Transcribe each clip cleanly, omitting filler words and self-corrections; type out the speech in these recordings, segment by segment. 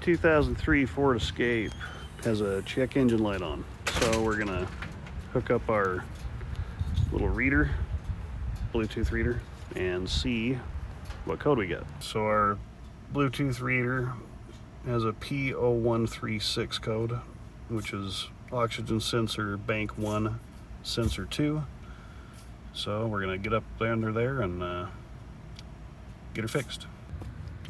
2003 Ford Escape has a check engine light on. So we're gonna hook up our little reader, Bluetooth reader, and see what code we get. So our Bluetooth reader has a P0136 code, which is oxygen sensor bank 1, sensor 2. So we're gonna get up under there and get her fixed.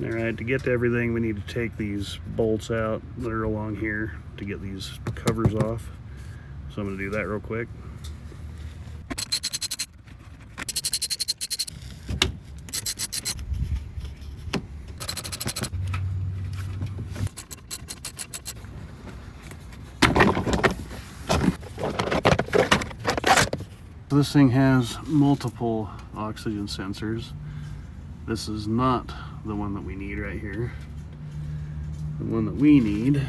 All right, to get to everything, we need to take these bolts out that are along here to get these covers off. So I'm gonna do that real quick. This thing has multiple oxygen sensors. This is not the one that we need right here. The one that we need,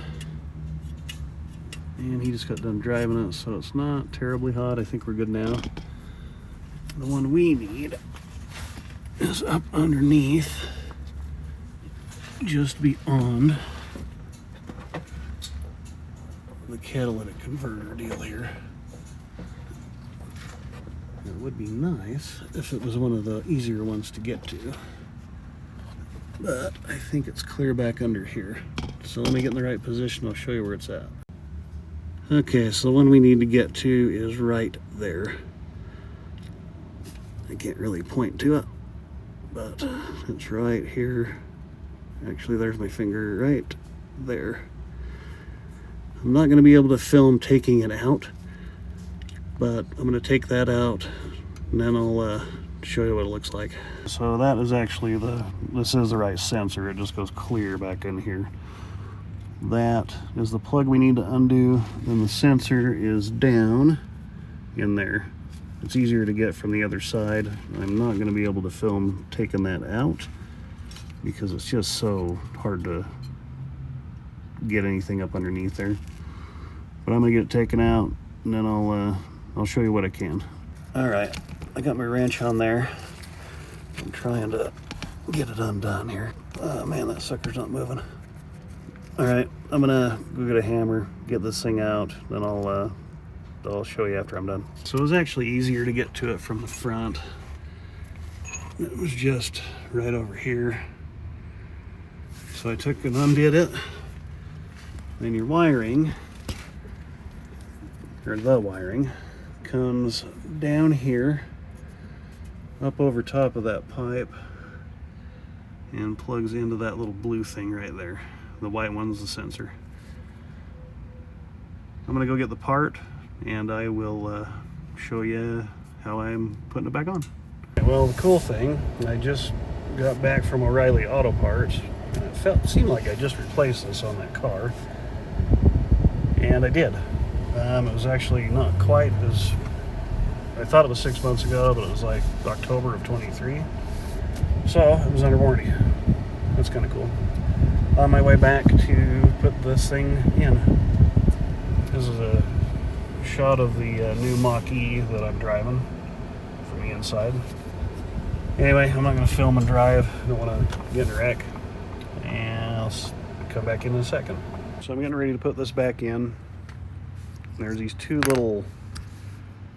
and he just got done driving it, so it's not terribly hot. I think we're good now. The one we need is up underneath, just beyond the catalytic converter deal here. It would be nice if it was one of the easier ones to get to, but I think it's clear back under here. So let me get in the right position, I'll show you where it's at. Okay, so the one we need to get to is right there. I can't really point to it, but it's right here. Actually, there's my finger right there. I'm not going to be able to film taking it out, but I'm going to take that out and then I'll show you what it looks like. So that is actually this is the right sensor. It just goes clear back in here. That is the plug we need to undo. Then the sensor is down in there. It's easier to get from the other side. I'm not going to be able to film taking that out because it's just so hard to get anything up underneath there. But I'm going to get it taken out and then I'll show you what I can. All right, I got my wrench on there. I'm trying to get it undone here. Oh man, that sucker's not moving. All right, I'm gonna go get a hammer, get this thing out, then I'll show you after I'm done. So it was actually easier to get to it from the front. It was just right over here. So I took and undid it. Then your wiring, or the wiring, comes down here, up over top of that pipe, and plugs into that little blue thing right there. The white one's the sensor. I'm gonna go get the part and I will show you how I'm putting it back on. Well, the cool thing, I just got back from O'Reilly Auto Parts and it seemed like I just replaced this on that car, and I did. It was actually not quite as, I thought it was 6 months ago, but it was like October of 23. So it was under warranty. That's kind of cool. On my way back to put this thing in. This is a shot of the new Mach-E that I'm driving from the inside. Anyway, I'm not going to film and drive. I don't want to get in a wreck. And I'll come back in a second. So I'm getting ready to put this back in. There's these two little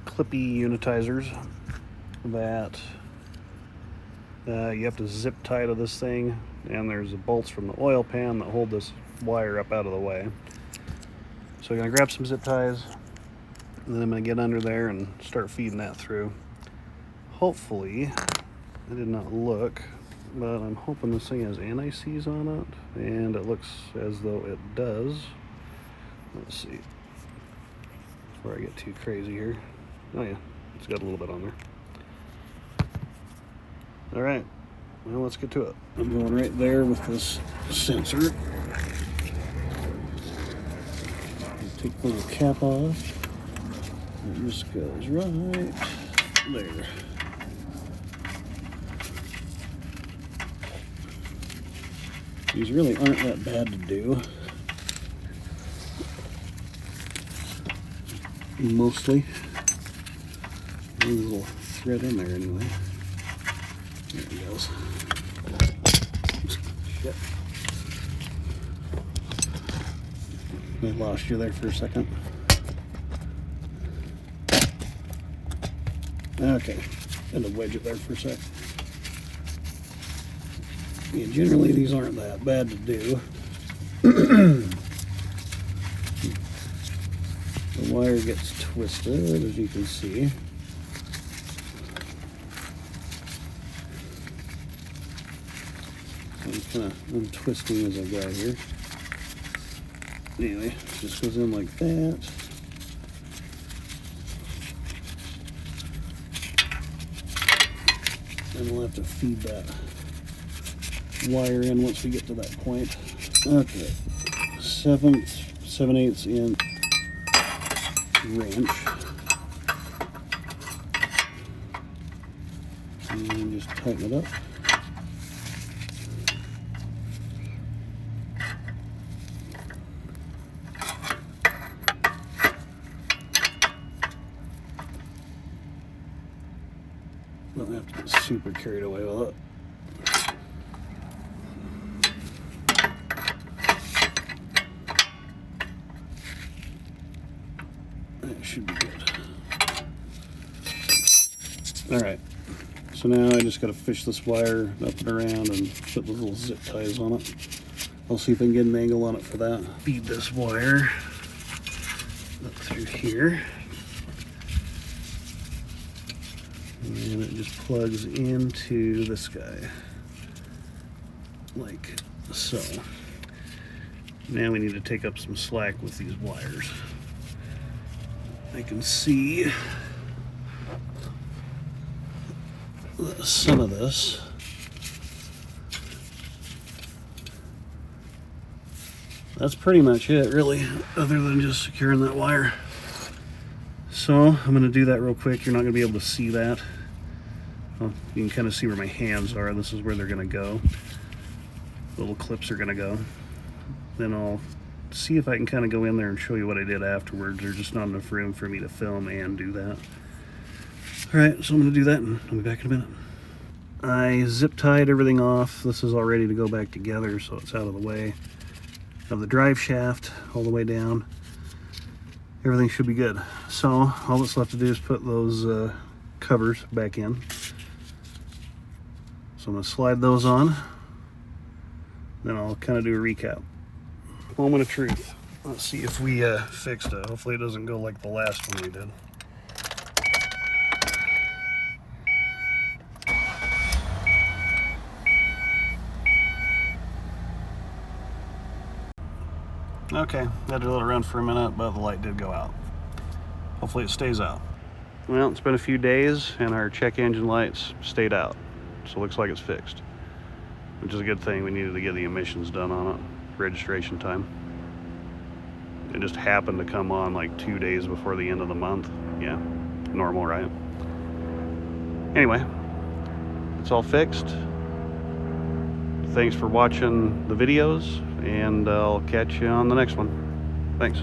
clippy unitizers that you have to zip tie to this thing, and there's the bolts from the oil pan that hold this wire up out of the way. So I'm going to grab some zip ties, and then I'm going to get under there and start feeding that through. Hopefully, I did not look, but I'm hoping this thing has anti-seize on it, and it looks as though it does. Let's see. Before I get too crazy here. Oh yeah, it's got a little bit on there. All right, well, let's get to it. I'm going right there with this sensor. Take the little cap off. It just goes right there. These really aren't that bad to do. Mostly. There's a little thread in there anyway. There it goes. Shit. I lost you there for a second. Okay, had to wedge it there for a sec. Yeah, generally these aren't that bad to do. The wire gets twisted, as you can see. I'm kind of untwisting as I go here. Anyway, just goes in like that. And we'll have to feed that wire in once we get to that point. Okay, 7/8 inch wrench. And just tighten it up. Don't have to get super carried away with it. That should be good. Alright, so now I just got to fish this wire up and around and put the little zip ties on it. I'll see if I can get an angle on it for that. Feed this wire up through here. And it just plugs into this guy, like so. Now we need to take up some slack with these wires. I can see some of this. That's pretty much it, really, other than just securing that wire. So I'm going to do that real quick. You're not going to be able to see that. Well, you can kind of see where my hands are. This is where they're going to go. Little clips are going to go. Then I'll see if I can kind of go in there and show you what I did afterwards. There's just not enough room for me to film and do that. Alright, so I'm going to do that and I'll be back in a minute. I zip tied everything off. This is all ready to go back together, so it's out of the way of the drive shaft all the way down. Everything should be good. So all that's left to do is put those covers back in. So I'm going to slide those on. Then I'll kind of do a recap. Moment of truth. Let's see if we fixed it. Hopefully it doesn't go like the last one we did. Okay, had to let it run for a minute, but the light did go out. Hopefully it stays out. Well, it's been a few days and our check engine lights stayed out. So it looks like it's fixed, which is a good thing. We needed to get the emissions done on it, registration time. It just happened to come on like 2 days before the end of the month. Yeah, normal, right? Anyway, it's all fixed. Thanks for watching the videos, and I'll catch you on the next one. Thanks.